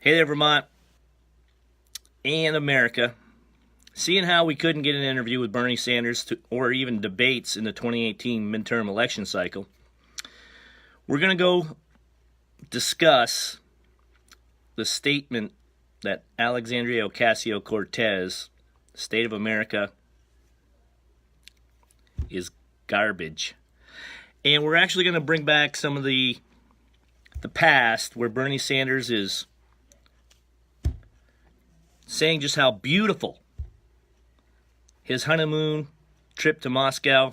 Hey there, Vermont and America. Seeing how we couldn't get an interview with Bernie Sanders or even debates in the 2018 midterm election cycle, we're going to go discuss the statement that Alexandria Ocasio-Cortez, State of America, is garbage. And we're actually going to bring back some of the past where Bernie Sanders is saying just how beautiful his honeymoon trip to Moscow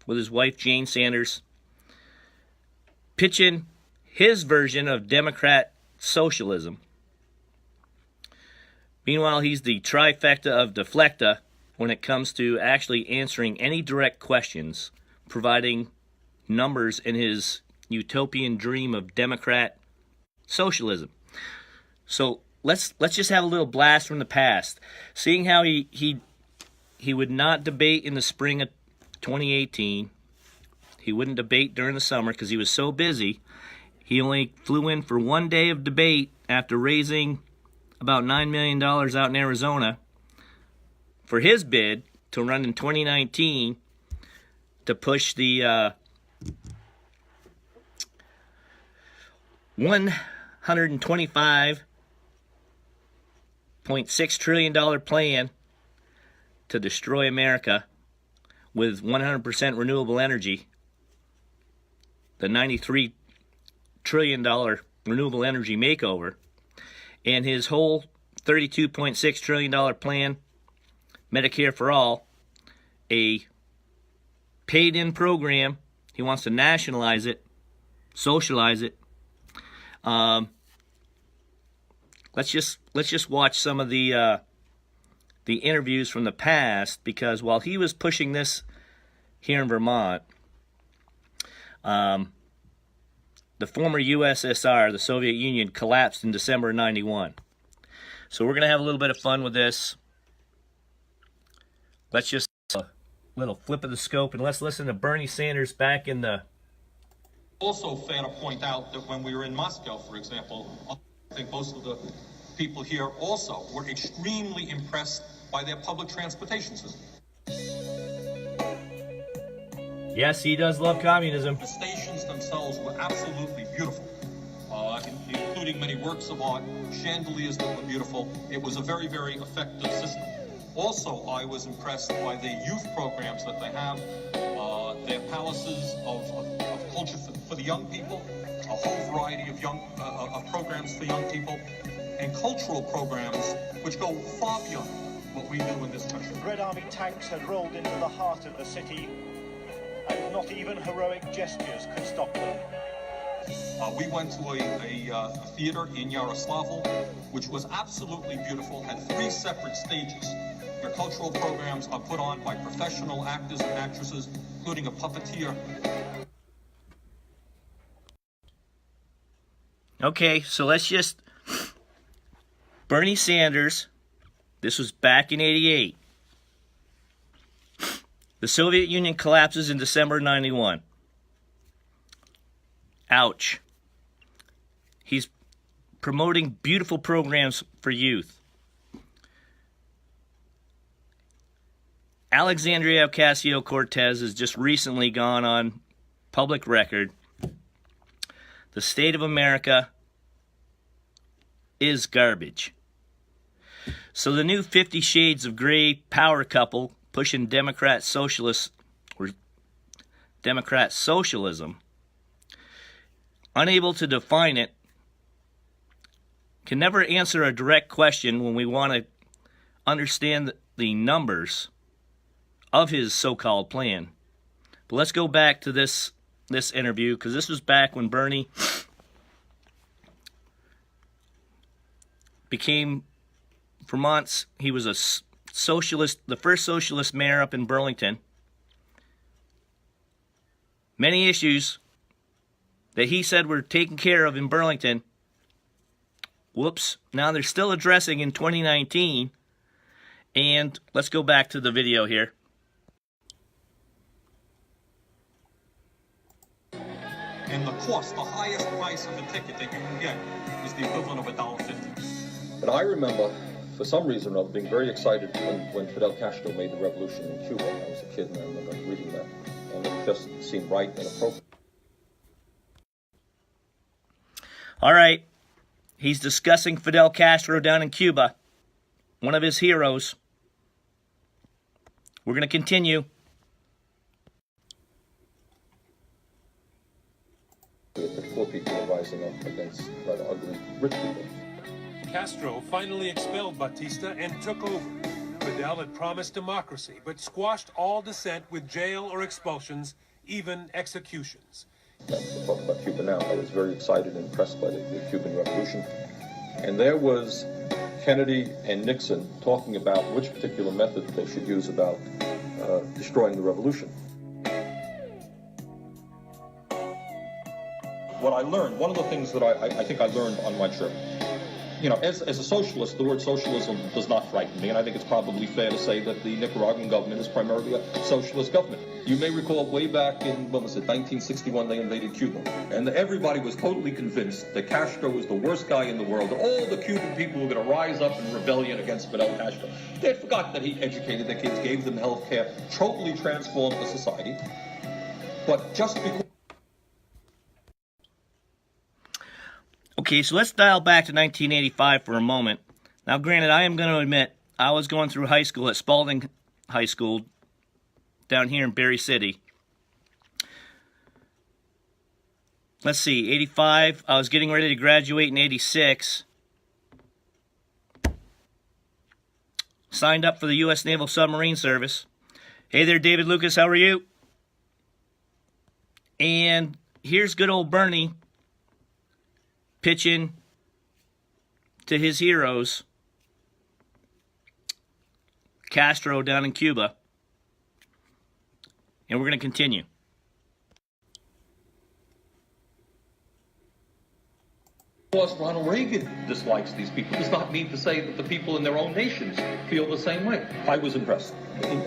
with his wife Jane Sanders, pitching his version of Democrat socialism. Meanwhile, he's the trifecta of deflecta when it comes to actually answering any direct questions, providing numbers in his utopian dream of Democrat socialism. So let's just have a little blast from the past. Seeing how he would not debate in the spring of 2018. He wouldn't debate during the summer because he was so busy. He only flew in for one day of debate after raising about $9 million out in Arizona for his bid to run in 2019 to push the $125.6 trillion plan to destroy America with 100% renewable energy, the $93 trillion renewable energy makeover, and his whole $32.6 trillion plan, Medicare for all, a paid-in program. He wants to nationalize it, socialize it. Let's just watch some of the interviews from the past, because while he was pushing this here in Vermont, the former USSR, the Soviet Union, collapsed in December of '91. So we're going to have a little bit of fun with this. Let's just a little flip of the scope, and let's listen to Bernie Sanders back in the... Also fair to point out that when we were in Moscow, for example, I think most of the people here also were extremely impressed by their public transportation system. Yes, he does love communism. The stations themselves were absolutely beautiful, including many works of art, chandeliers that were beautiful. It was a very, very effective system. Also, I was impressed by the youth programs that they have, their palaces of culture for the young people, a whole variety of of programs for young people, and cultural programs which go far beyond what we do in this country. Red Army tanks had rolled into the heart of the city, and not even heroic gestures could stop them. We went to a theater in Yaroslavl, which was absolutely beautiful, had 3 separate stages. Their cultural programs are put on by professional actors and actresses, including a puppeteer. Okay, so let's just... Bernie Sanders, this was back in '88. The Soviet Union collapses in December '91. Ouch. He's promoting beautiful programs for youth. Alexandria Ocasio-Cortez has just recently gone on public record. The state of America is garbage. So the new 50 Shades of Gray power couple pushing Democrat socialism, unable to define it, can never answer a direct question when we want to understand the numbers of his so-called plan. But let's go back to this interview, because this was back when Bernie became Vermont's, he was a socialist, the first socialist mayor up in Burlington. Many issues that he said were taken care of in Burlington, whoops, now they're still addressing in 2019. And let's go back to the video here. In the cost, the highest price of a ticket that you can get is the equivalent of $1.50. And I remember, for some reason or other, being very excited when Fidel Castro made the revolution in Cuba. I was a kid and I remember reading that. And it just seemed right and appropriate. All right. He's discussing Fidel Castro down in Cuba, one of his heroes. We're going to continue. The poor people are rising up against rather ugly rich people. Castro finally expelled Batista and took over. Fidel had promised democracy, but squashed all dissent with jail or expulsions, even executions. We're talking about Cuba now. I was very excited and impressed by the Cuban Revolution. And there was Kennedy and Nixon talking about which particular method they should use about destroying the revolution. What I learned, one of the things that I think I learned on my trip, you know, as a socialist, the word socialism does not frighten me, and I think it's probably fair to say that the Nicaraguan government is primarily a socialist government. You may recall way back in, 1961, they invaded Cuba, and everybody was totally convinced that Castro was the worst guy in the world, that all the Cuban people were going to rise up in rebellion against Fidel Castro. They had forgotten that he educated their kids, gave them health care, totally transformed the society, but just because... Okay, so let's dial back to 1985 for a moment. Now, granted, I am going to admit, I was going through high school at Spalding High School down here in Berry City. Let's see, 85, I was getting ready to graduate in 86. Signed up for the U.S. Naval Submarine Service. Hey there, David Lucas, how are you? And here's good old Bernie pitching to his heroes, Castro down in Cuba. And we're going to continue. Because Ronald Reagan dislikes these people does not mean to say that the people in their own nations feel the same way. I was impressed.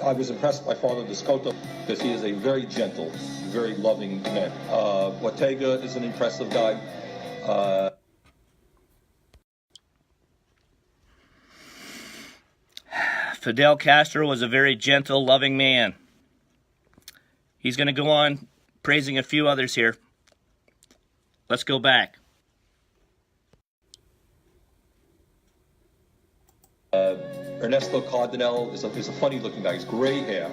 I was impressed by Father Descoto because he is a very gentle, very loving man. Ortega is an impressive guy. Fidel Castro was a very gentle, loving man. He's going to go on praising a few others here. Let's go back. Ernesto Cardenal is a funny-looking guy. He's gray hair,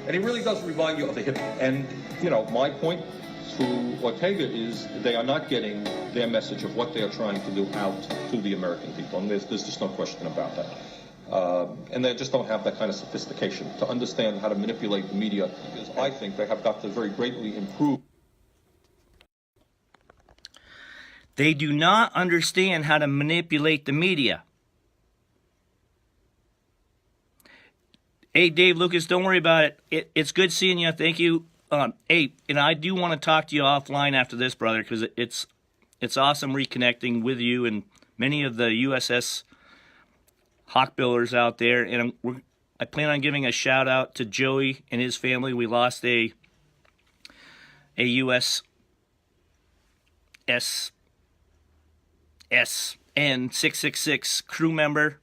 and he really does remind you of the hippie. And, you know, my point to Ortega is they are not getting their message of what they are trying to do out to the American people, and there's just no question about that. And they just don't have that kind of sophistication to understand how to manipulate the media, because I think they have got to very greatly improve. They do not understand how to manipulate the media. Hey, Dave Lucas, don't worry about it. It's good seeing you. Thank you. Hey, and I do want to talk to you offline after this, brother, because it's awesome reconnecting with you and many of the USS Hawkbillers out there. And I plan on giving a shout out to Joey and his family. We lost a USS SN 666 crew member.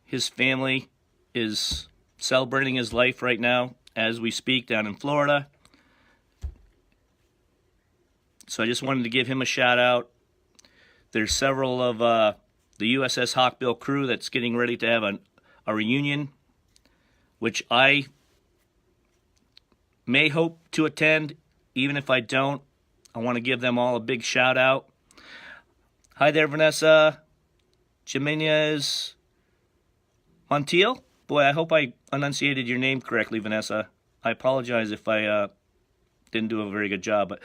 His family is celebrating his life right now as we speak down in Florida. So I just wanted to give him a shout out. There's several of the USS Hawkbill crew that's getting ready to have a reunion, which I may hope to attend. Even if I don't, I want to give them all a big shout out. Hi there, Vanessa Jimenez Montiel. Boy, I hope I enunciated your name correctly, Vanessa. I apologize if I didn't do a very good job. But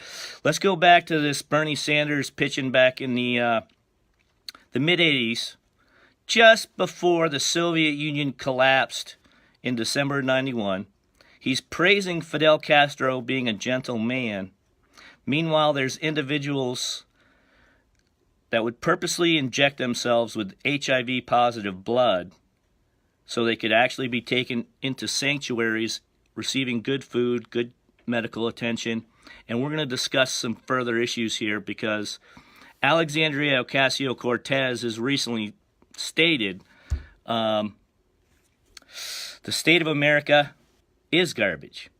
let's go back to this Bernie Sanders pitching back in the mid-'80s, just before the Soviet Union collapsed in December '91. He's praising Fidel Castro being a gentle man. Meanwhile, there's individuals that would purposely inject themselves with HIV-positive blood so they could actually be taken into sanctuaries, receiving good food, good medical attention. and we're going to discuss some further issues here because Alexandria Ocasio-Cortez has recently stated the state of America is garbage.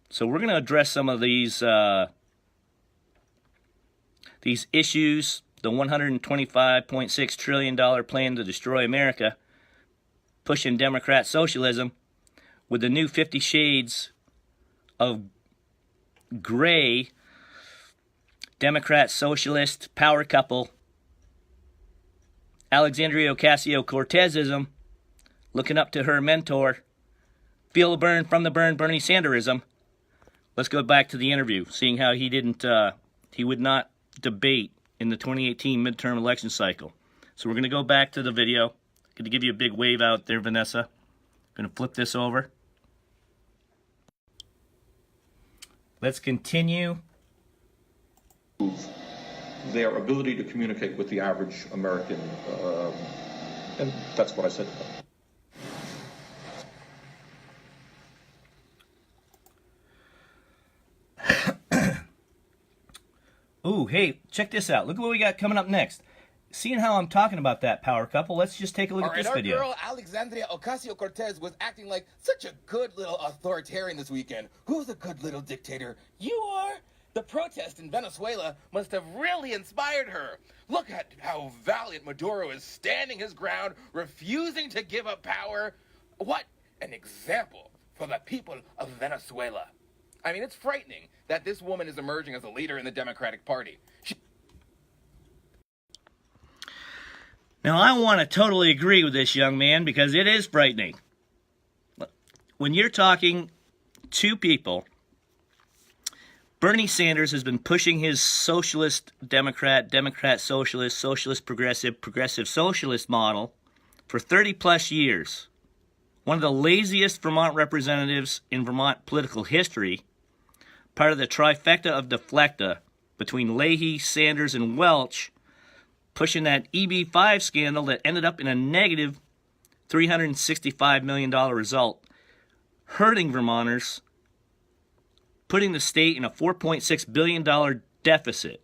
So we're going to address some of these issues, the $125.6 trillion plan to destroy America, pushing Democrat socialism, with the new 50 Shades of Gray Democrat socialist power couple, Alexandria Ocasio-Cortezism, looking up to her mentor, feel the burn from the burn, Bernie Sanderism. Let's go back to the interview, seeing how he would not debate in the 2018 midterm election cycle. So we're going to go back to the video. I'm going to give you a big wave out there, Vanessa. I'm going to flip this over. Let's continue. Their ability to communicate with the average American, and that's what I said. Ooh, hey, check this out. Look at what we got coming up next. Seeing how I'm talking about that power couple, let's just take a look at this video. Our girl Alexandria Ocasio-Cortez was acting like such a good little authoritarian this weekend. Who's a good little dictator? You are? The protest in Venezuela must have really inspired her. Look at how valiant Maduro is standing his ground, refusing to give up power. What an example for the people of Venezuela. I mean, it's frightening that this woman is emerging as a leader in the Democratic Party. Now, I want to totally agree with this young man because it is frightening. When you're talking to people, Bernie Sanders has been pushing his socialist Democrat, Democrat socialist, socialist progressive, progressive socialist model for 30 plus years. One of the laziest Vermont representatives in Vermont political history, part of the trifecta of deflecta between Leahy, Sanders, and Welch, pushing that EB5 scandal that ended up in a negative $365 million result, hurting Vermonters, putting the state in a $4.6 billion deficit.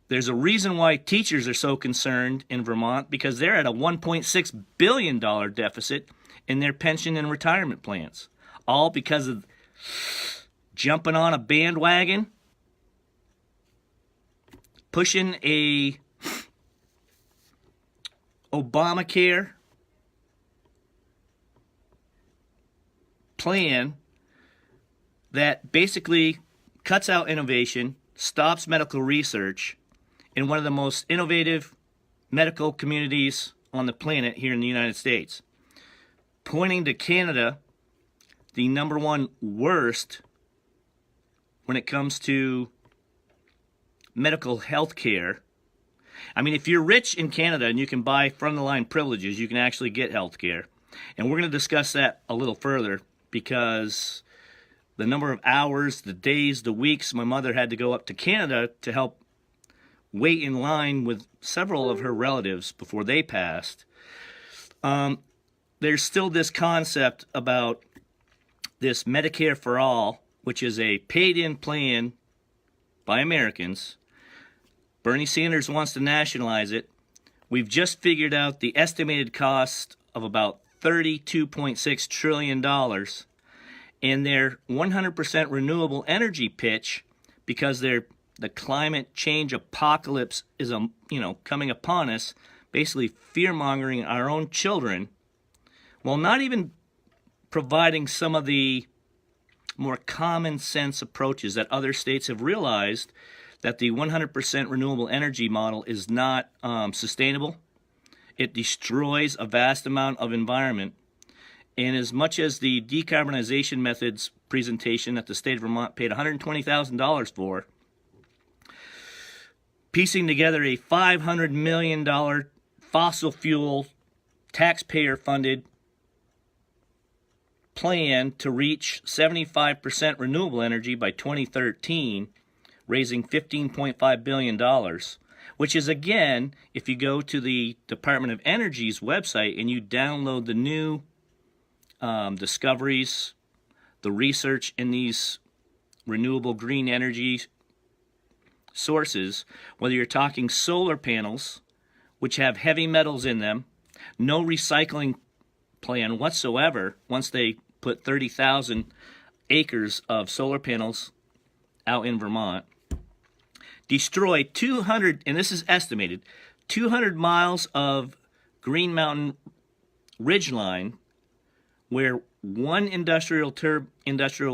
There's a reason why teachers are so concerned in Vermont, because they're at a $1.6 billion deficit in their pension and retirement plans, all because of jumping on a bandwagon, pushing a Obamacare plan that basically cuts out innovation, stops medical research in one of the most innovative medical communities on the planet here in the United States, pointing to Canada, the number one worst when it comes to medical health care. I mean, if you're rich in Canada and you can buy front-of-the-line privileges, you can actually get health care. And we're going to discuss that a little further because the number of hours, the days, the weeks my mother had to go up to Canada to help wait in line with several of her relatives before they passed. There's still this concept about this Medicare for all, which is a paid-in plan by Americans. Bernie Sanders wants to nationalize it. We've just figured out the estimated cost of about $32.6 trillion. And their 100% renewable energy pitch, because the climate change apocalypse is coming upon us, basically fear-mongering our own children, while not even providing some of the more common sense approaches that other states have realized that the 100% renewable energy model is not sustainable. It destroys a vast amount of environment. And as much as the decarbonization methods presentation that the state of Vermont paid $120,000 for, piecing together a $500 million fossil fuel taxpayer-funded plan to reach 75% renewable energy by 2013, raising $15.5 billion, which is, again, if you go to the Department of Energy's website and you download the new discoveries, the research in these renewable green energy sources, whether you're talking solar panels, which have heavy metals in them, no recycling plan whatsoever once they put 30,000 acres of solar panels out in Vermont, destroy 200, and this is estimated, 200 miles of Green Mountain ridgeline, where one industrial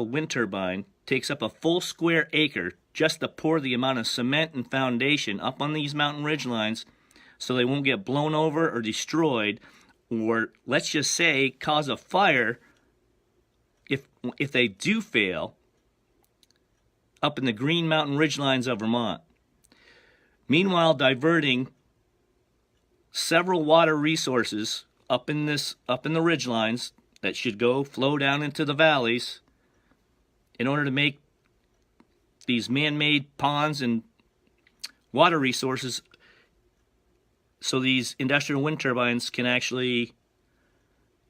wind turbine takes up a full square acre just to pour the amount of cement and foundation up on these mountain ridgelines so they won't get blown over or destroyed, or let's just say cause a fire if they do fail up in the Green Mountain ridgelines of Vermont. Meanwhile, diverting several water resources up in the ridgelines that should flow down into the valleys in order to make these man-made ponds and water resources so these industrial wind turbines can actually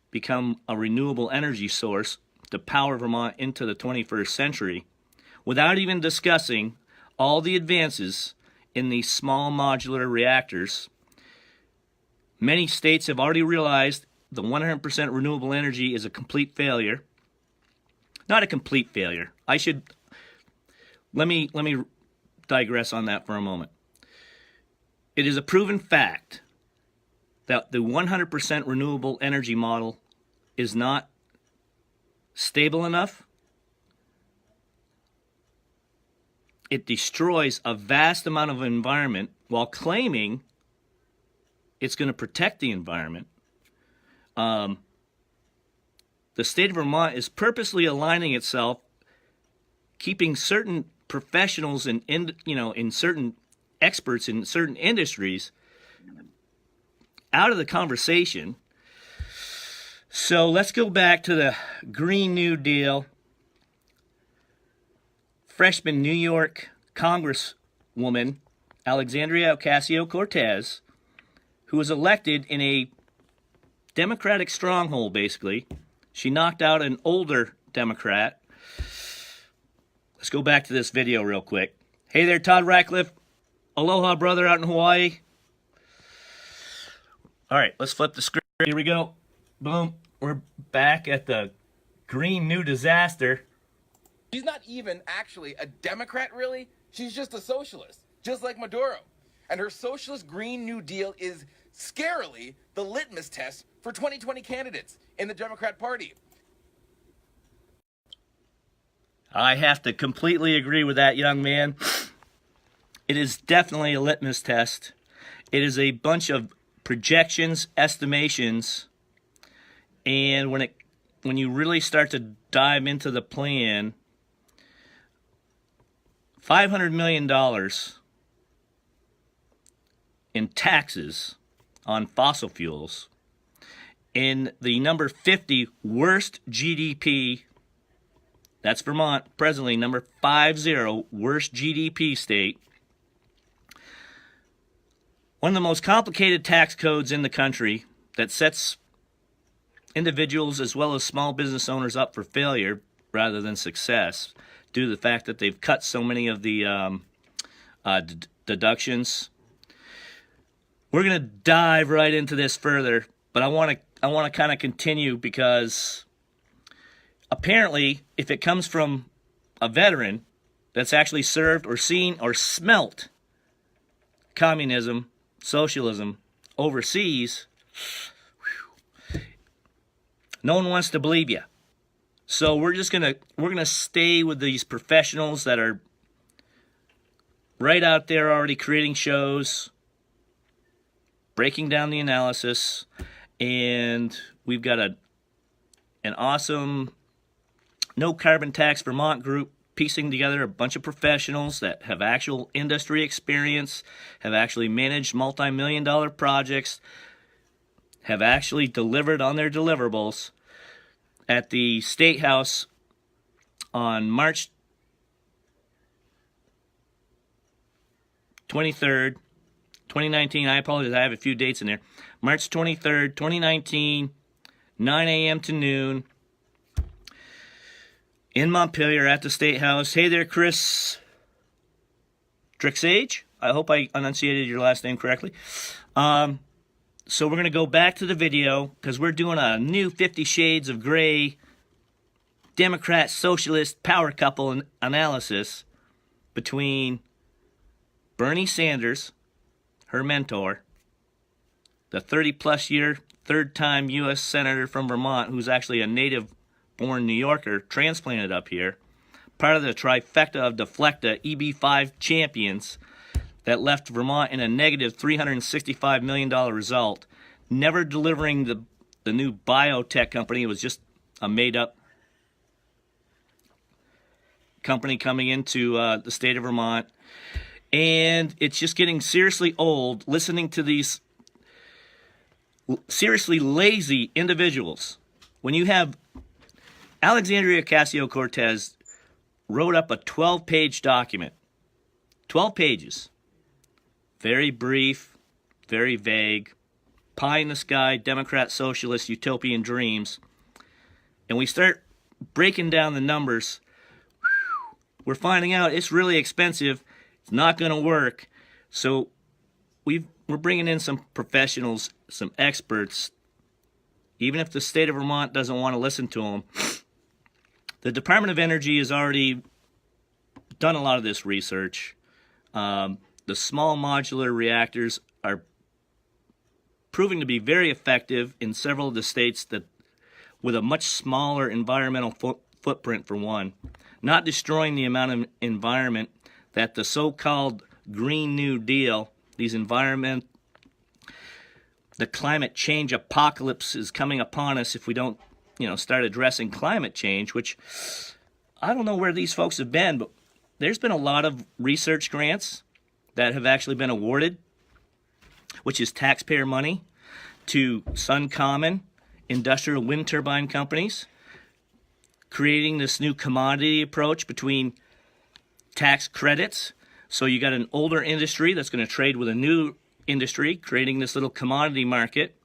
become a renewable energy source to power Vermont into the 21st century, without even discussing all the advances in these small modular reactors. Many states have already realized the 100% renewable energy is a complete failure. Not a complete failure. Let me digress on that for a moment. It is a proven fact that the 100% renewable energy model is not stable enough. It destroys a vast amount of environment while claiming it's going to protect the environment. The state of Vermont is purposely aligning itself, keeping certain professionals and in certain experts in certain industries out of the conversation. So let's go back to the Green New Deal. Freshman New York Congresswoman Alexandria Ocasio-Cortez, who was elected in a Democratic stronghold, basically. She knocked out an older Democrat. Let's go back to this video real quick. Hey there, Todd Ratcliffe. Aloha, brother, out in Hawaii. All right, let's flip the script. Here we go. Boom. We're back at the Green New Disaster. She's not even actually a Democrat, really. She's just a socialist, just like Maduro. And her socialist Green New Deal is scarily the litmus test for 2020 candidates in the Democrat Party. I have to completely agree with that, young man. It is definitely a litmus test. It is a bunch of projections, estimations, and when you really start to dive into the plan, $500 million in taxes on fossil fuels in the number 50 worst GDP, that's Vermont, presently number 50 worst GDP state. One of the most complicated tax codes in the country that sets individuals as well as small business owners up for failure rather than success due to the fact that they've cut so many of the deductions. We're going to dive right into this further, but I want to kind of continue because apparently if it comes from a veteran that's actually served or seen or smelt communism, socialism overseas, no one wants to believe you. So we're gonna stay with these professionals that are right out there already creating shows, breaking down the analysis, and we've got an awesome No Carbon Tax Vermont group piecing together a bunch of professionals that have actual industry experience, have actually managed multi-million-dollar projects, have actually delivered on their deliverables at the State House on March 23rd, 2019. I apologize, I have a few dates in there. March 23rd, 2019, 9 a.m. to noon. in Montpelier at the State House. Hey there, Chris Drixage. I hope I enunciated your last name correctly. So we're going to go back to the video because we're doing a new 50 Shades of Gray Democrat Socialist power couple analysis between Bernie Sanders, her mentor, the 30-plus year, third-time U.S. Senator from Vermont, who's actually a native-born New Yorker, transplanted up here, part of the trifecta of deflecta EB5 champions that left Vermont in a negative $365 million result, never delivering the new biotech company. It was just a made-up company coming into the state of Vermont. And it's just getting seriously old listening to these seriously lazy individuals. When you have Alexandria Ocasio-Cortez wrote up a 12-page document, 12 pages, very brief, very vague, pie in the sky, Democrat socialist utopian dreams, and we start breaking down the numbers, we're finding out it's really expensive, it's not going to work. So we're bringing in some professionals, some experts. Even if the state of Vermont doesn't want to listen to them, the Department of Energy has already done a lot of this research. The small modular reactors are proving to be very effective in several of the states that with a much smaller environmental footprint, for one, not destroying the amount of environment that the so-called Green New Deal, the climate change apocalypse is coming upon us if we don't, start addressing climate change, which I don't know where these folks have been, but there's been a lot of research grants that have actually been awarded, which is taxpayer money, to Suncommon, industrial wind turbine companies, creating this new commodity approach between tax credits. So you got an older industry that's going to trade with a new industry, creating this little commodity market,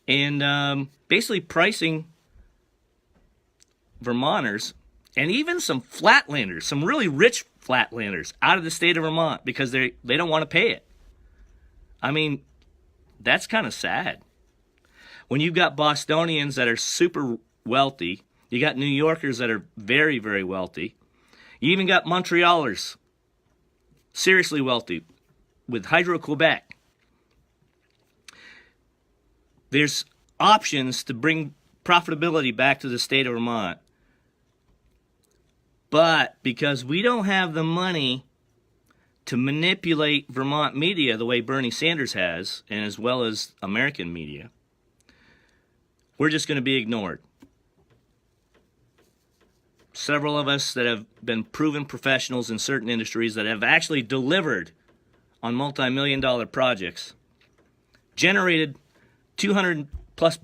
and basically pricing Vermonters and even some flatlanders, some really rich flatlanders out of the state of Vermont because they don't want to pay it. I mean, that's kind of sad. When you've got Bostonians that are super wealthy, you got New Yorkers that are very, very wealthy. You even got Montrealers, seriously wealthy, with Hydro-Quebec. There's options to bring profitability back to the state of Vermont. But because we don't have the money to manipulate Vermont media the way Bernie Sanders has, and as well as American media, we're just going to be ignored. Several of us that have been proven professionals in certain industries that have actually delivered on multi-million-dollar projects, generated $200+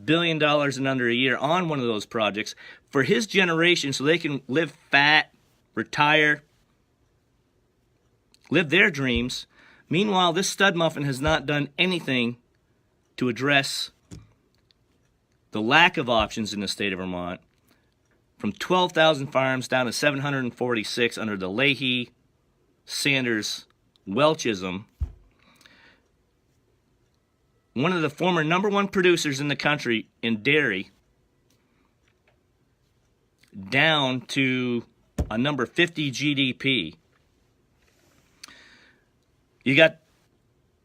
billion in under a year on one of those projects for his generation so they can live fat, retire, live their dreams. Meanwhile, this stud muffin has not done anything to address the lack of options in the state of Vermont, from 12,000 farms down to 746 under the Leahy, Sanders, Welchism. One of the former #1 producers in the country in dairy, down to a number 50 GDP. You got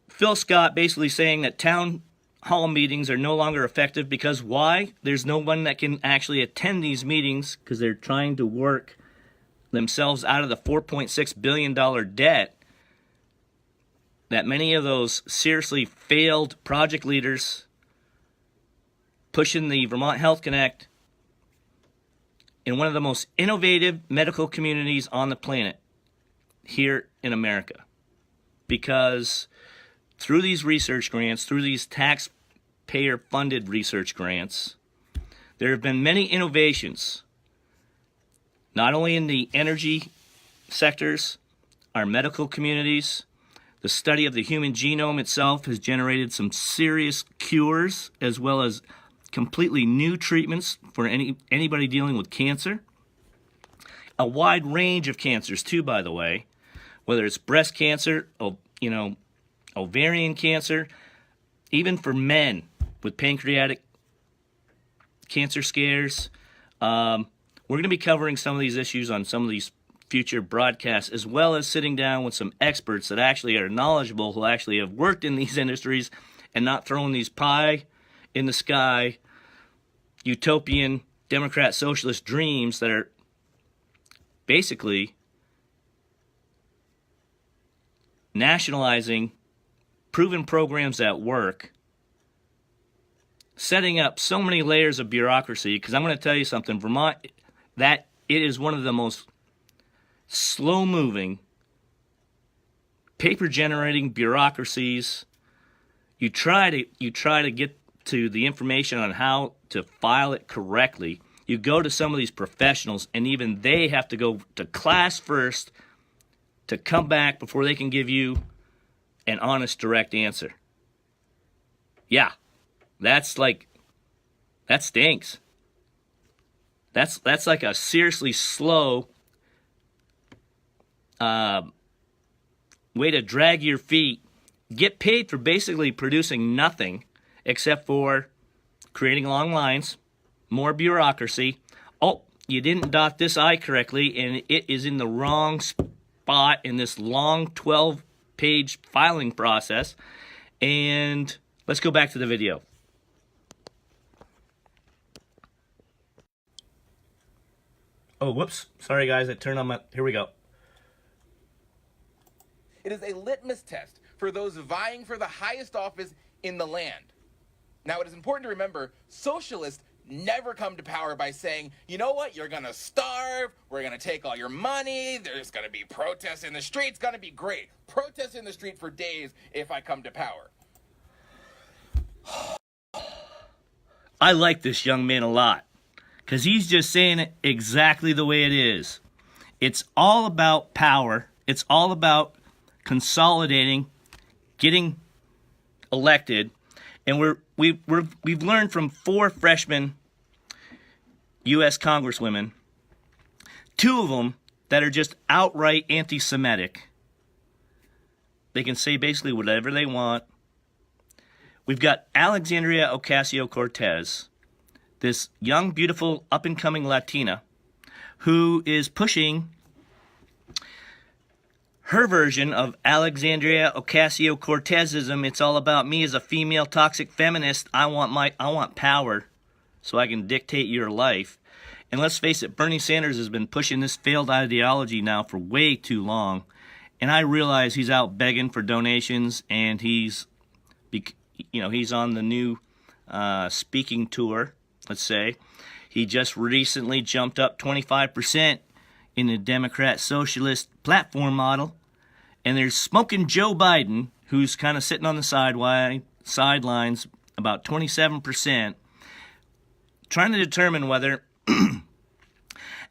Phil Scott basically saying that town hall meetings are no longer effective because why? There's no one that can actually attend these meetings because they're trying to work themselves out of the $4.6 billion debt that many of those seriously failed project leaders pushing the Vermont Health Connect in one of the most innovative medical communities on the planet here in America. Because through these research grants, through these taxpayer-funded research grants, there have been many innovations, not only in the energy sectors, our medical communities. The study of the human genome itself has generated some serious cures as well as completely new treatments for anybody dealing with cancer. a wide range of cancers too, by the way, whether it's breast cancer, ovarian cancer, even for men with pancreatic cancer scares. We're going to be covering some of these issues on some of these future broadcasts, as well as sitting down with some experts that actually are knowledgeable, who actually have worked in these industries and not throwing these pie in the sky utopian Democrat socialist dreams that are basically nationalizing proven programs that work, setting up so many layers of bureaucracy. Because I'm going to tell you something, Vermont, that it is one of the most slow-moving, paper-generating bureaucracies. You try to get to the information on how to file it correctly. You go to some of these professionals, and even they have to go to class first to come back before they can give you an honest, direct answer. Yeah, that stinks. That's like a seriously slow way to drag your feet, get paid for basically producing nothing except for creating long lines, more bureaucracy. Oh, you didn't dot this I correctly, and it is in the wrong spot in this long 12-page filing process. And let's go back to the video. Oh, whoops. Sorry, guys. I turned on my... Here we go. It is a litmus test for those vying for the highest office in the land. Now, it is important to remember, socialists never come to power by saying, you know what, you're going to starve, we're going to take all your money, there's going to be protests in the street, it's going to be great. Protests in the street for days if I come to power. I like this young man a lot, because he's just saying it exactly the way it is. It's all about power. It's all about consolidating, getting elected. And we've learned from 4 freshman U.S. congresswomen, 2 of them that are just outright anti-Semitic. They can say basically whatever they want. We've got Alexandria Ocasio-Cortez, this young, beautiful, up-and-coming Latina who is pushing her version of Alexandria Ocasio-Cortezism. It's all about me as a female toxic feminist. I want power so I can dictate your life. And let's face it, Bernie Sanders has been pushing this failed ideology now for way too long. And I realize he's out begging for donations, and he's on the new speaking tour, let's say. He just recently jumped up 25% in the Democrat Socialist platform model. And there's smoking Joe Biden, who's kind of sitting on the sidelines, about 27%, trying to determine whether,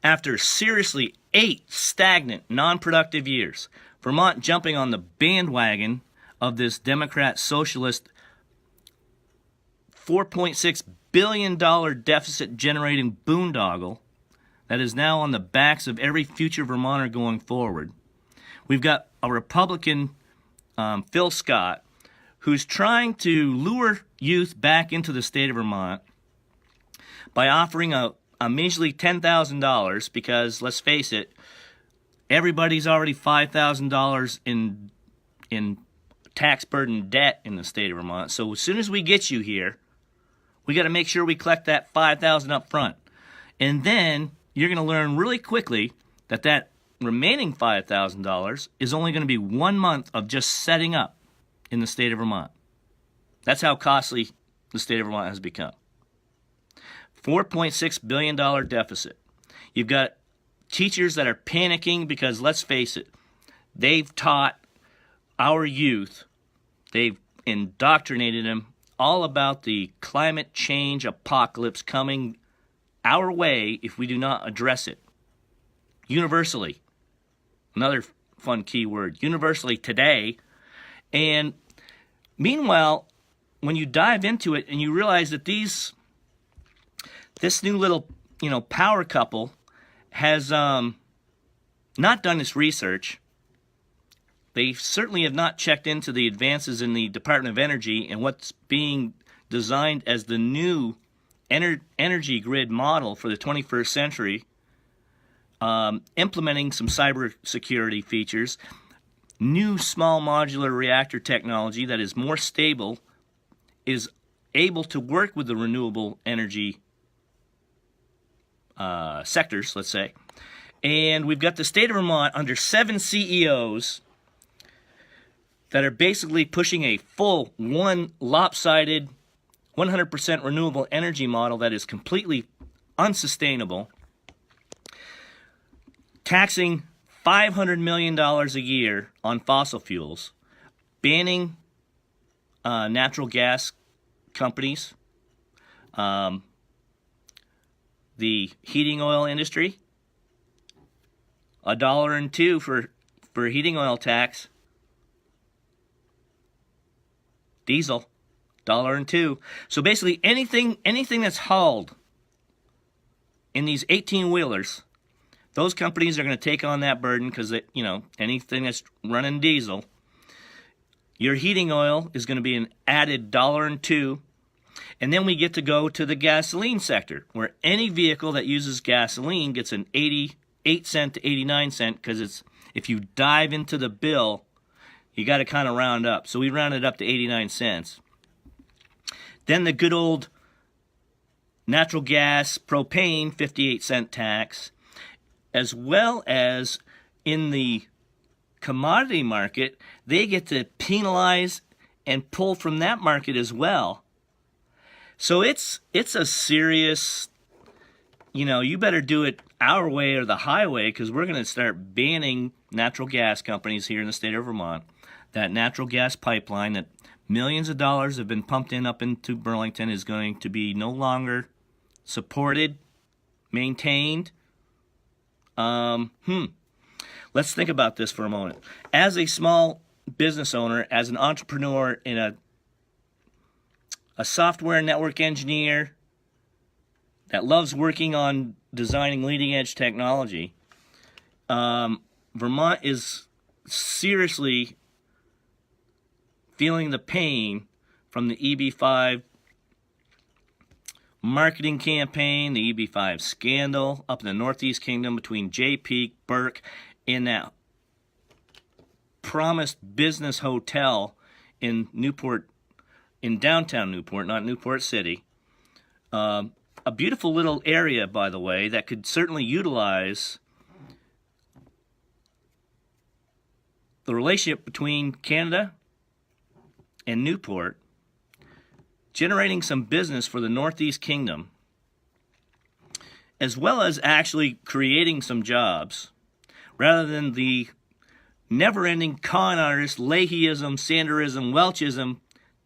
after seriously 8 stagnant, non-productive years, Vermont jumping on the bandwagon of this Democrat Socialist $4.6 billion deficit-generating boondoggle that is now on the backs of every future Vermonter going forward. We've got a Republican, Phil Scott, who's trying to lure youth back into the state of Vermont by offering a measly $10,000, because, let's face it, everybody's already $5,000 in tax burden debt in the state of Vermont. So as soon as we get you here, we got to make sure we collect that $5,000 up front. And then you're going to learn really quickly that remaining $5,000 is only going to be 1 month of just setting up in the state of Vermont. That's how costly the state of Vermont has become. $4.6 billion deficit. You've got teachers that are panicking because, let's face it, they've taught our youth, they've indoctrinated them all about the climate change apocalypse coming our way if we do not address it. Universally. Another fun key word. Universally today. And meanwhile, when you dive into it and you realize that this new little, power couple has not done this research. They certainly have not checked into the advances in the Department of Energy and what's being designed as the new energy grid model for the 21st century, implementing some cybersecurity features, new small modular reactor technology that is more stable, is able to work with the renewable energy sectors, let's say. And we've got the state of Vermont under 7 CEOs that are basically pushing a full, one lopsided, 100% renewable energy model that is completely unsustainable, taxing $500 million a year on fossil fuels, banning natural gas companies, the heating oil industry, $1.02 for heating oil tax, diesel, $1.02. So basically anything that's hauled in these 18-wheelers, those companies are going to take on that burden because, anything that's running diesel, your heating oil is going to be an added $1.02. And then we get to go to the gasoline sector, where any vehicle that uses gasoline gets an 88 cent to 89 cent, because if you dive into the bill, you got to kind of round up. So we rounded up to 89 cents. Then the good old natural gas, propane, 58-cent tax, as well as in the commodity market, they get to penalize and pull from that market as well. So it's a serious, you better do it our way or the highway, because we're going to start banning natural gas companies here in the state of Vermont. That natural gas pipeline that millions of dollars have been pumped up into Burlington is going to be no longer supported, maintained. Let's think about this for a moment. As a small business owner, as an entrepreneur, in a software network engineer that loves working on designing leading edge technology, Vermont is seriously feeling the pain from the EB5 marketing campaign, the EB5 scandal up in the Northeast Kingdom between Jay Peak, Burke, and that promised business hotel in Newport, in downtown Newport, not Newport City. A beautiful little area, by the way, that could certainly utilize the relationship between Canada and Newport, generating some business for the Northeast Kingdom, as well as actually creating some jobs, rather than the never-ending con artist, Leahyism, Sanderism, Welchism,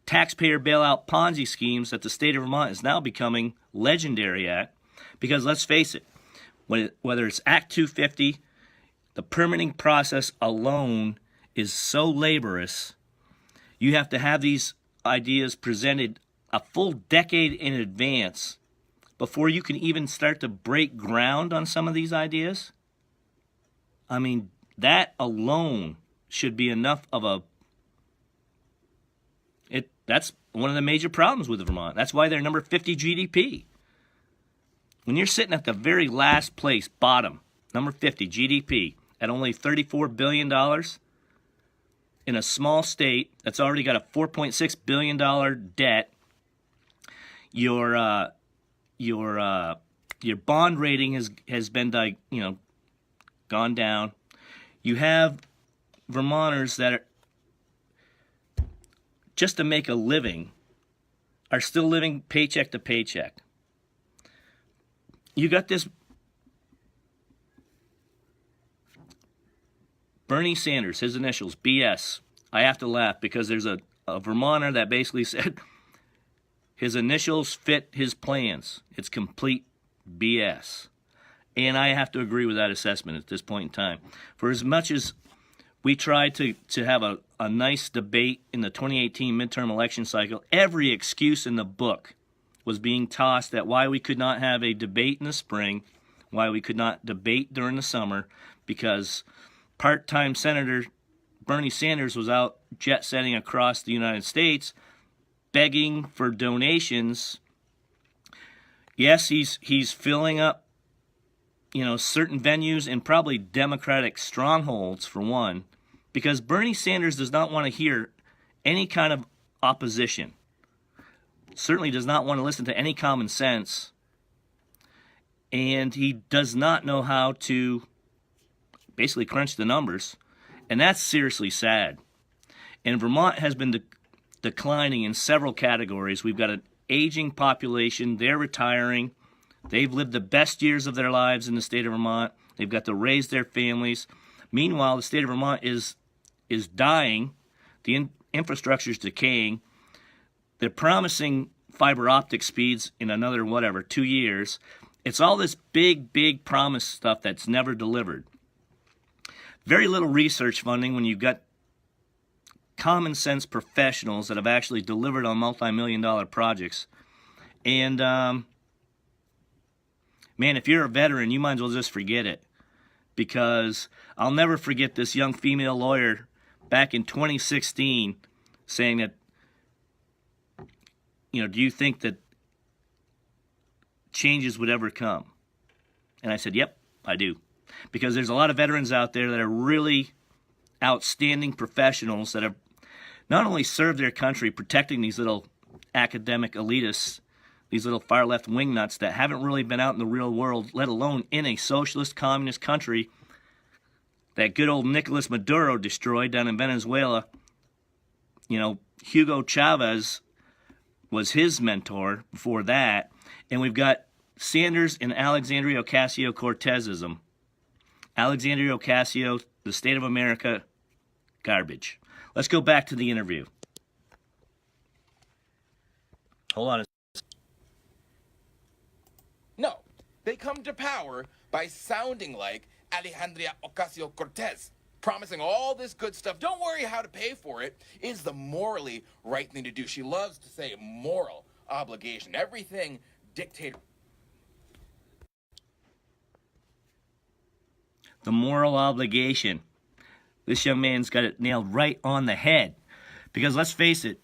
taxpayer bailout Ponzi schemes that the state of Vermont is now becoming legendary at. Because let's face it, whether it's Act 250, the permitting process alone is so laborious. You have to have these ideas presented a full decade in advance before you can even start to break ground on some of these ideas. I mean, that alone should be enough of that's one of the major problems with Vermont. That's why they're number 50 GDP. When you're sitting at the very last place, bottom, number 50 GDP, at only $34 billion, in a small state that's already got a $4.6 billion debt, your bond rating has been gone down. You have Vermonters that are, just to make a living, are still living paycheck to paycheck. You got this Bernie Sanders, his initials, BS. I have to laugh because there's a Vermonter that basically said his initials fit his plans. It's complete BS. And I have to agree with that assessment at this point in time. For as much as we tried to have a nice debate in the 2018 midterm election cycle, every excuse in the book was being tossed at why we could not have a debate in the spring, why we could not debate during the summer, because part-time Senator Bernie Sanders was out jet-setting across the United States begging for donations. Yes, he's filling up, certain venues and probably Democratic strongholds, for one, because Bernie Sanders does not want to hear any kind of opposition. Certainly does not want to listen to any common sense. And he does not know how to basically crunch the numbers. And that's seriously sad. And Vermont has been declining in several categories. We've got an aging population. They're retiring. They've lived the best years of their lives in the state of Vermont. They've got to raise their families. Meanwhile, the state of Vermont is dying. The infrastructure is decaying. They're promising fiber optic speeds in another, 2 years. It's all this big promise stuff that's never delivered. Very little research funding when you've got common sense professionals that have actually delivered on multi-million-dollar projects. And, man, if you're a veteran, you might as well just forget it. Because I'll never forget this young female lawyer back in 2016 saying that, do you think that changes would ever come? And I said, yep, I do. Because there's a lot of veterans out there that are really outstanding professionals that have not only served their country protecting these little academic elitists, these little far-left wingnuts that haven't really been out in the real world, let alone in a socialist communist country that good old Nicolas Maduro destroyed down in Venezuela. Hugo Chavez was his mentor before that. And we've got Sanders and Alexandria Ocasio-Cortezism. Alexandria Ocasio, the state of America, garbage. Let's go back to the interview. Hold on. No, they come to power by sounding like Alexandria Ocasio-Cortez, promising all this good stuff. Don't worry how to pay for it is the morally right thing to do. She loves to say moral obligation. Everything dictator. The moral obligation. This young man's got it nailed right on the head. Because let's face it,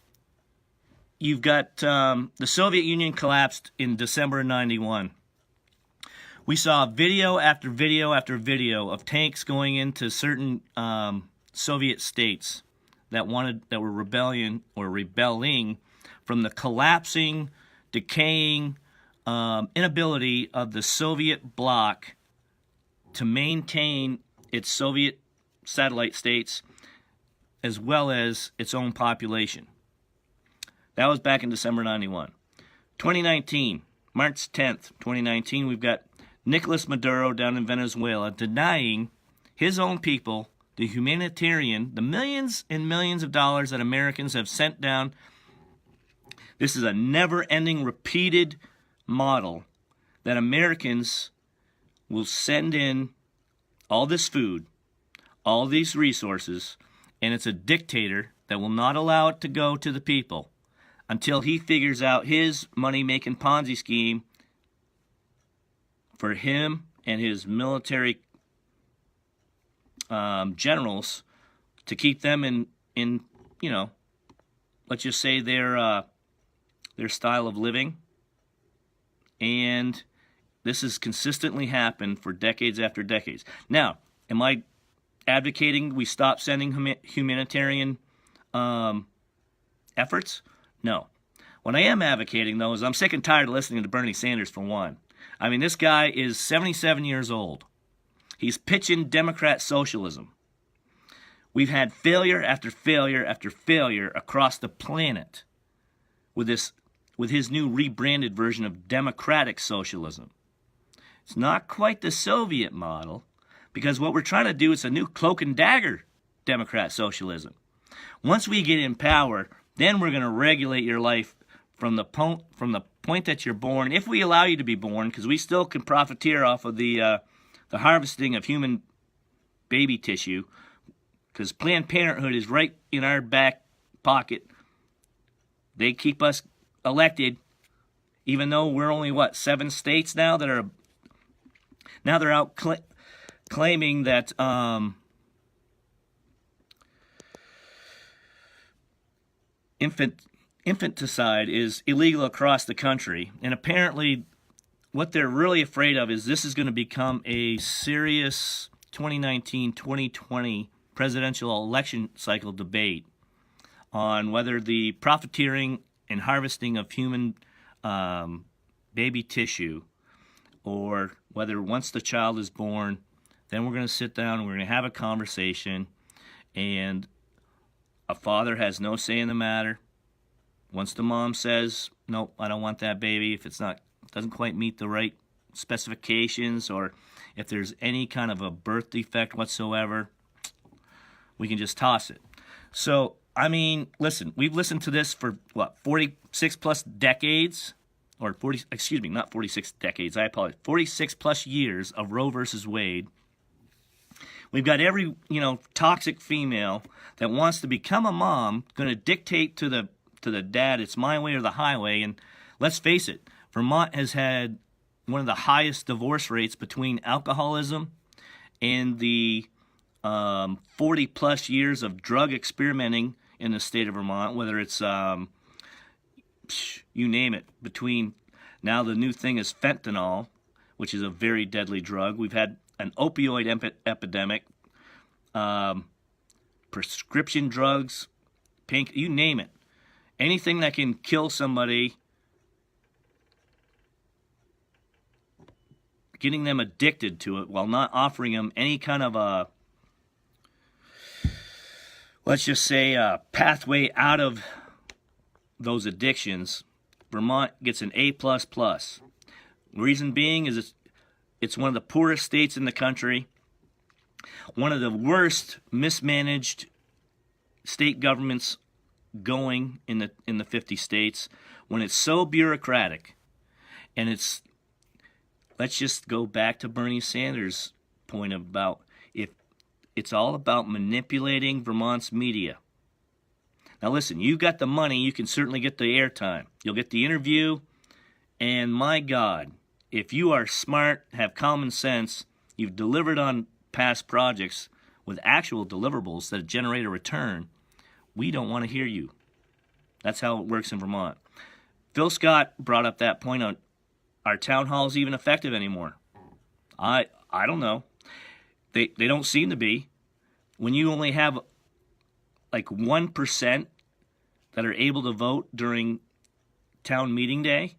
you've got the Soviet Union collapsed in December of '91. We saw video after video after video of tanks going into certain Soviet states that were rebelling from the collapsing, decaying inability of the Soviet bloc to maintain its Soviet satellite states as well as its own population. That was back in December 91. 2019, March 10th, 2019, we've got Nicolas Maduro down in Venezuela denying his own people the millions and millions of dollars that Americans have sent down. This is a never-ending, repeated model that Americans will send in all this food, all these resources, and it's a dictator that will not allow it to go to the people until he figures out his money-making Ponzi scheme for him and his military generals to keep them in let's just say their style of living. And this has consistently happened for decades after decades. Now, am I advocating we stop sending humanitarian efforts? No. What I am advocating, though, is I'm sick and tired of listening to Bernie Sanders, for one. I mean, this guy is 77 years old. He's pitching Democrat socialism. We've had failure after failure after failure across the planet with his new rebranded version of democratic socialism. It's not quite the Soviet model, because what we're trying to do is a new cloak and dagger Democrat socialism. Once we get in power, then we're going to regulate your life from the point that you're born, if we allow you to be born, because we still can profiteer off of the harvesting of human baby tissue, because Planned Parenthood is right in our back pocket. They keep us elected, even though we're only, 7 states now that are... Now they're out claiming that infanticide is illegal across the country. And apparently what they're really afraid of is this is going to become a serious 2019-2020 presidential election cycle debate on whether the profiteering and harvesting of human baby tissue, or whether once the child is born, then we're going to sit down and we're going to have a conversation, and a father has no say in the matter. Once the mom says, nope, I don't want that baby, if it's not, doesn't quite meet the right specifications, or if there's any kind of a birth defect whatsoever, we can just toss it. So, I mean, listen, we've listened to this for, 46 plus decades? Or 40, excuse me, not 46 decades, I apologize, 46 plus years of Roe versus Wade. We've got every, toxic female that wants to become a mom going to dictate to the dad, it's my way or the highway. And let's face it, Vermont has had one of the highest divorce rates between alcoholism and the 40 plus years of drug experimenting in the state of Vermont, whether it's you name it. Between now, the new thing is fentanyl, which is a very deadly drug. We've had an opioid epidemic, prescription drugs, you name it. Anything that can kill somebody, getting them addicted to it while not offering them any kind of a, let's just say, a pathway out of those addictions. Vermont gets an A++. Reason being is it's one of the poorest states in the country, one of the worst mismanaged state governments going in the 50 states, when it's so bureaucratic. And it's, let's just go back to Bernie Sanders' point about, if it's all about manipulating Vermont's media. Now listen, you got the money, you can certainly get the airtime. You'll get the interview, and my God, if you are smart, have common sense, you've delivered on past projects with actual deliverables that generate a return, we don't want to hear you. That's how it works in Vermont. Phil Scott brought up that point on, are town halls even effective anymore? I don't know. They don't seem to be. When you only have like 1% that are able to vote during town meeting day,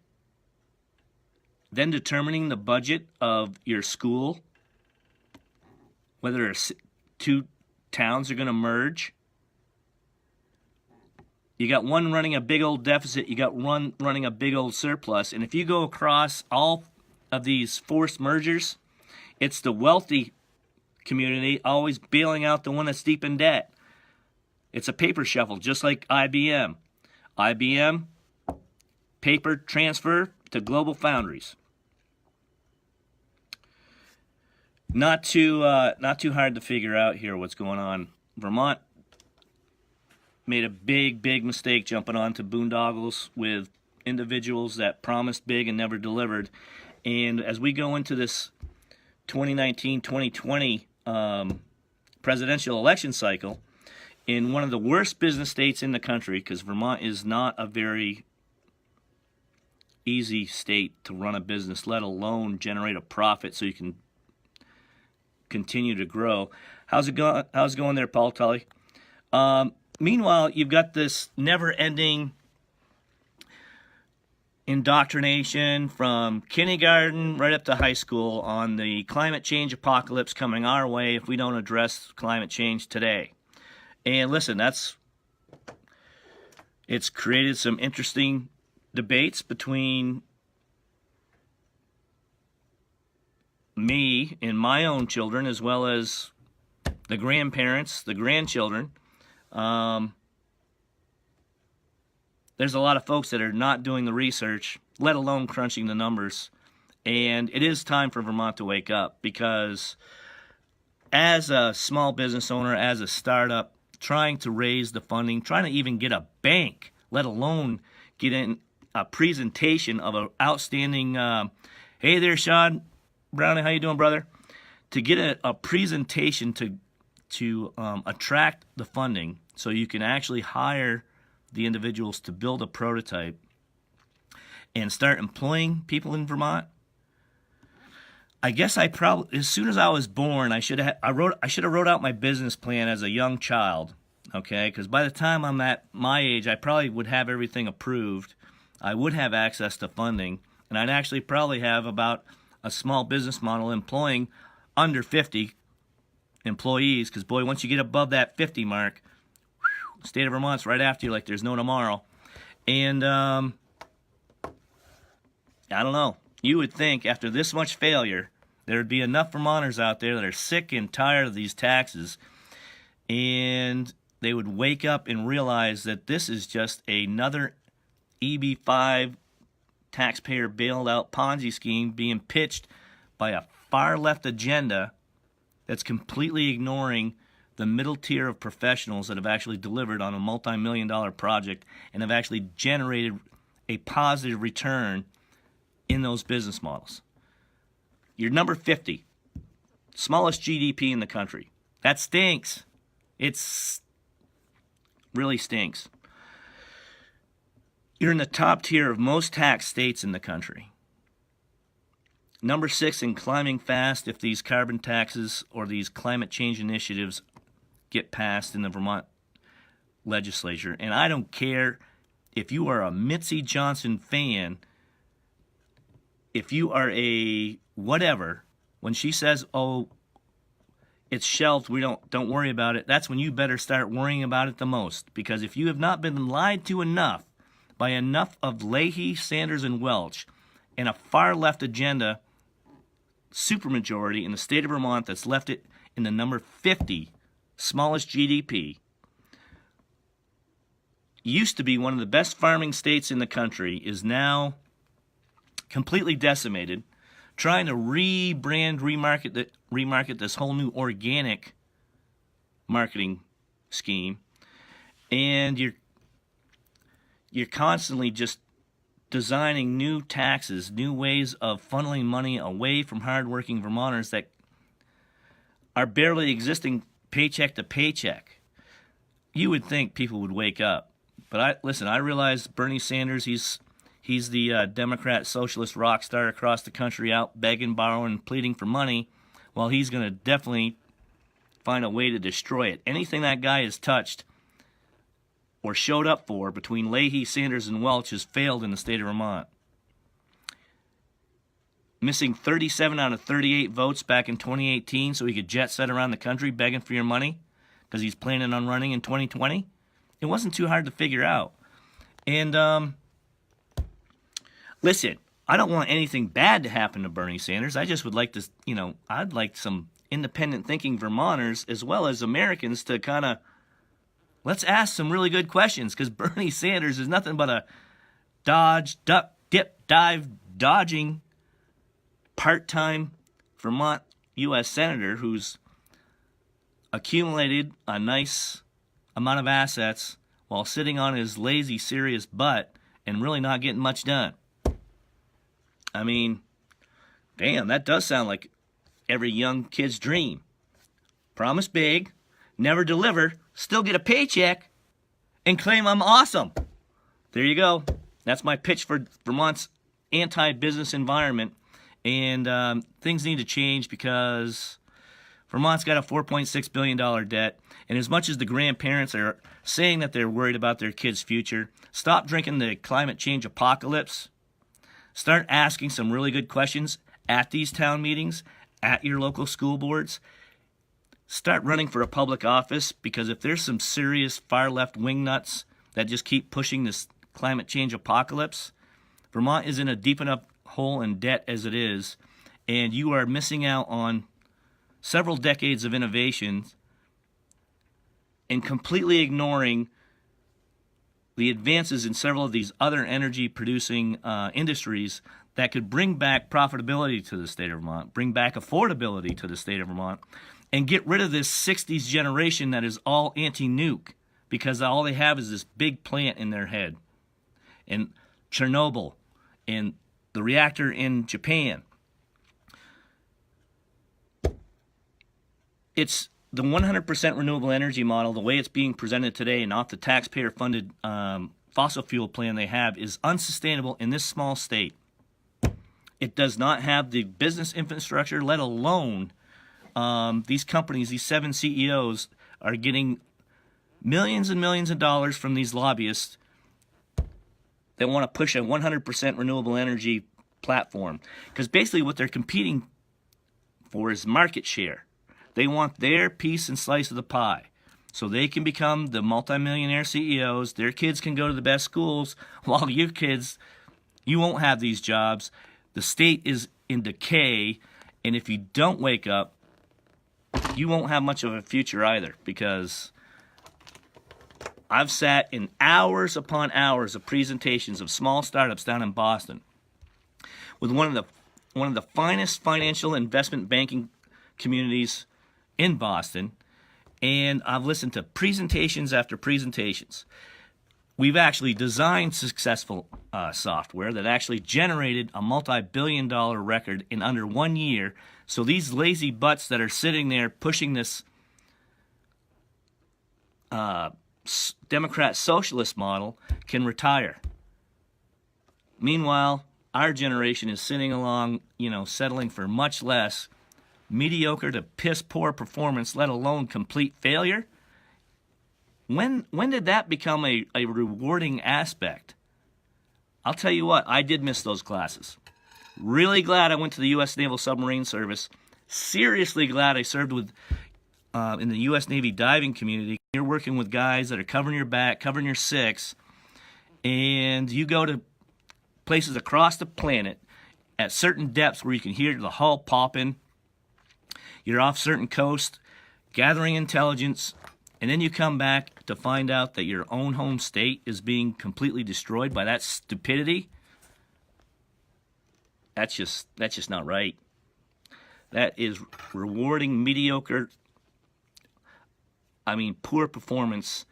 then determining the budget of your school, whether two towns are going to merge. You got one running a big old deficit, you got one running a big old surplus, and if you go across all of these forced mergers, it's the wealthy community always bailing out the one that's deep in debt. It's a paper shuffle, just like IBM. IBM, paper transfer to Global Foundries. Not too hard to figure out here what's going on. Vermont made a big mistake jumping onto boondoggles with individuals that promised big and never delivered. And as we go into this 2019-2020 presidential election cycle, in one of the worst business states in the country, because Vermont is not a very easy state to run a business, let alone generate a profit so you can continue to grow. How's it going there, Paul Tully? Meanwhile, you've got this never-ending indoctrination from kindergarten right up to high school on the climate change apocalypse coming our way if we don't address climate change today. And listen, it's created some interesting debates between me and my own children, as well as the grandparents, the grandchildren. There's a lot of folks that are not doing the research, let alone crunching the numbers. And it is time for Vermont to wake up, because as a small business owner, as a startup, trying to raise the funding, trying to even get a bank, let alone get in a presentation of an outstanding, hey there, Sean Browning, how you doing, brother? to get a presentation to attract the funding so you can actually hire the individuals to build a prototype and start employing people in Vermont. I guess I probably, as soon as I was born, I should have wrote out my business plan as a young child, okay? Because by the time I'm at my age, I probably would have everything approved. I would have access to funding, and I'd actually probably have about a small business model employing under 50 employees, because boy, once you get above that 50 mark, the state of Vermont's right after you like there's no tomorrow. And I don't know. You would think after this much failure, there would be enough Vermonters out there that are sick and tired of these taxes, and they would wake up and realize that this is just another EB5 taxpayer bailed out Ponzi scheme being pitched by a far left agenda that's completely ignoring the middle tier of professionals that have actually delivered on a multi-million-dollar project and have actually generated a positive return in those business models. You're number 50, smallest GDP in the country. That stinks. It's really stinks. You're in the top tier of most tax states in the country. Number 6 and climbing fast if these carbon taxes or these climate change initiatives get passed in the Vermont legislature. And I don't care if you are a Mitzi Johnson fan, if you are a whatever, when she says, oh, it's shelved, we don't worry about it, that's when you better start worrying about it the most. Because if you have not been lied to enough by enough of Leahy, Sanders, and Welch, and a far left agenda supermajority in the state of Vermont that's left it in the number 50 smallest GDP, used to be one of the best farming states in the country, is now completely decimated, trying to remarket this whole new organic marketing scheme, and you're constantly just designing new taxes, new ways of funneling money away from hardworking Vermonters that are barely existing paycheck to paycheck. You would think people would wake up, but I realize Bernie Sanders, he's the Democrat socialist rock star across the country, out begging, borrowing, pleading for money. Well, he's going to definitely find a way to destroy it. Anything that guy has touched or showed up for between Leahy, Sanders, and Welch has failed in the state of Vermont. Missing 37 out of 38 votes back in 2018 so he could jet set around the country begging for your money because he's planning on running in 2020. It wasn't too hard to figure out. And listen, I don't want anything bad to happen to Bernie Sanders. I just would like to, I'd like some independent thinking Vermonters as well as Americans to kind of, let's ask some really good questions, because Bernie Sanders is nothing but a dodge, duck, dip, dive, dodging part-time Vermont U.S. Senator who's accumulated a nice amount of assets while sitting on his lazy, serious butt and really not getting much done. I mean, damn, that does sound like every young kid's dream. Promise big, never deliver, still get a paycheck, and claim I'm awesome. There you go. That's my pitch for Vermont's anti-business environment. And things need to change because Vermont's got a $4.6 billion debt. And as much as the grandparents are saying that they're worried about their kids' future, stop drinking the climate change apocalypse. Start asking some really good questions at these town meetings, at your local school boards. Start running for a public office, because if there's some serious far-left wingnuts that just keep pushing this climate change apocalypse, Vermont is in a deep enough hole in debt as it is, and you are missing out on several decades of innovation and completely ignoring the advances in several of these other energy-producing industries that could bring back profitability to the state of Vermont, bring back affordability to the state of Vermont, and get rid of this 60s generation that is all anti-nuke, because all they have is this big plant in their head. And Chernobyl, and the reactor in Japan. it's the 100% renewable energy model, the way it's being presented today and off the taxpayer-funded fossil fuel plan they have is unsustainable in this small state. It does not have the business infrastructure, let alone these companies, these 7 CEOs are getting millions and millions of dollars from these lobbyists that want to push a 100% renewable energy platform. Because basically what they're competing for is market share. They want their piece and slice of the pie. So they can become the multimillionaire CEOs. Their kids can go to the best schools, while your kids, you won't have these jobs. The state is in decay, and if you don't wake up, you won't have much of a future either, because I've sat in hours upon hours of presentations of small startups down in Boston with one of the finest financial investment banking communities in Boston, and I've listened to presentations after presentations. We've actually designed successful software that actually generated a multi-billion-dollar record in under 1 year. So these lazy butts that are sitting there pushing this Democrat Socialist model can retire. Meanwhile, our generation is sitting along, settling for much less, mediocre to piss-poor performance, let alone complete failure. When did that become a rewarding aspect? I'll tell you what, I did miss those classes. Really glad I went to the U.S. Naval Submarine Service. Seriously glad I served with in the U.S. Navy diving community. You're working with guys that are covering your back, covering your six, and you go to places across the planet at certain depths where you can hear the hull popping. You're off certain coast, gathering intelligence, and then you come back to find out that your own home state is being completely destroyed by that stupidity. That's just not right. That is rewarding mediocre, poor performance.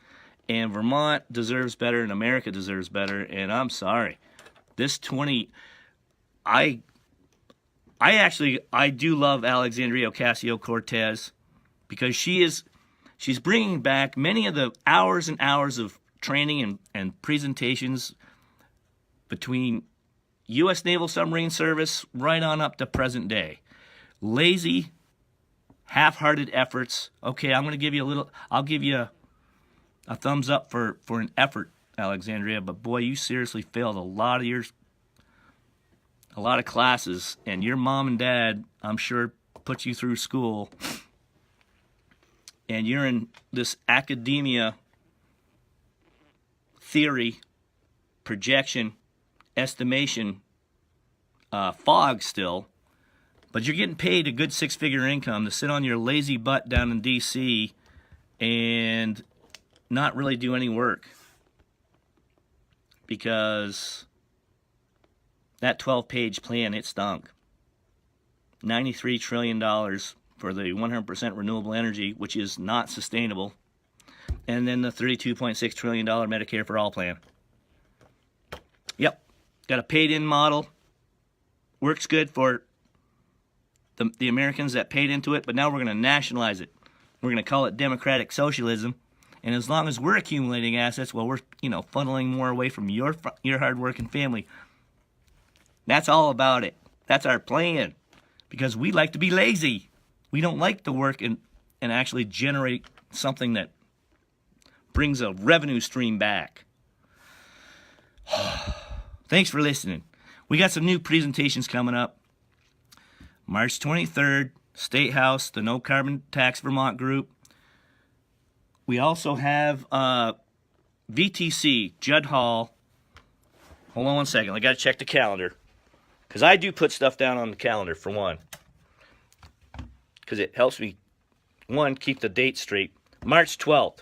And Vermont deserves better, and America deserves better. And I'm sorry, this 20, I do love Alexandria Ocasio-Cortez, because she's bringing back many of the hours and hours of training and presentations between U.S. Naval Submarine Service right on up to present day. Lazy, half-hearted efforts. Okay, I'll give you a thumbs up for an effort, Alexandria, but boy, you seriously failed a lot of classes, and your mom and dad, I'm sure, put you through school, and you're in this academia theory, projection, estimation fog still, but you're getting paid a good six-figure income to sit on your lazy butt down in D.C. and not really do any work, because that 12-page plan, it stunk. $93 trillion for the 100% renewable energy, which is not sustainable, and then the $32.6 trillion Medicare for All plan. Yep, got a paid-in model. Works good for the Americans that paid into it, but now we're going to nationalize it. We're going to call it democratic socialism, and as long as we're accumulating assets, while we're funneling more away from your hard-working family, that's all about it. That's our plan, because we like to be lazy. We don't like to work and actually generate something that brings a revenue stream back. Thanks for listening. We got some new presentations coming up. March 23rd, State House, the No Carbon Tax Vermont group. We also have VTC, Judd Hall. Hold on one second. I got to check the calendar, because I do put stuff down on the calendar, for one, because it helps me, keep the date straight. March 12th,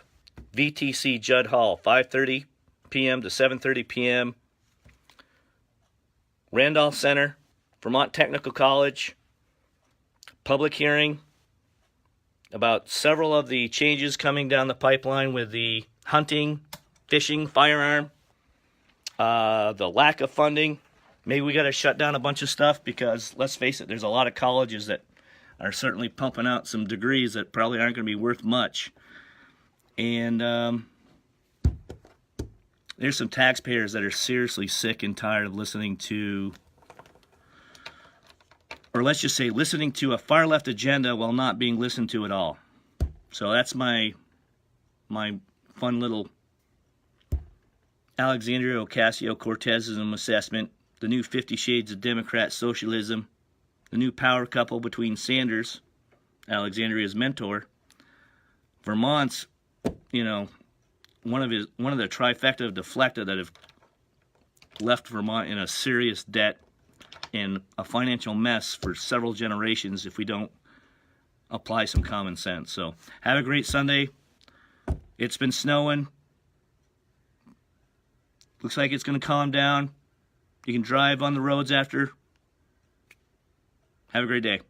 VTC, Judd Hall, 5:30 p.m. to 7:30 p.m. Randolph Center, Vermont Technical College. Public hearing about several of the changes coming down the pipeline with the hunting, fishing, firearm, the lack of funding. Maybe we got to shut down a bunch of stuff, because let's face it, there's a lot of colleges that are certainly pumping out some degrees that probably aren't going to be worth much. And there's some taxpayers that are seriously sick and tired of listening to, or let's just say listening to a far left agenda while not being listened to at all. So that's my fun little Alexandria Ocasio-Cortezism assessment, the new 50 Shades of Democrat Socialism, the new power couple between Sanders, Alexandria's mentor, Vermont's, one of the trifecta of deflecta that have left Vermont in a serious debt and a financial mess for several generations if we don't apply some common sense. So have a great Sunday. It's been snowing. Looks like it's going to calm down. You can drive on the roads after. Have a great day.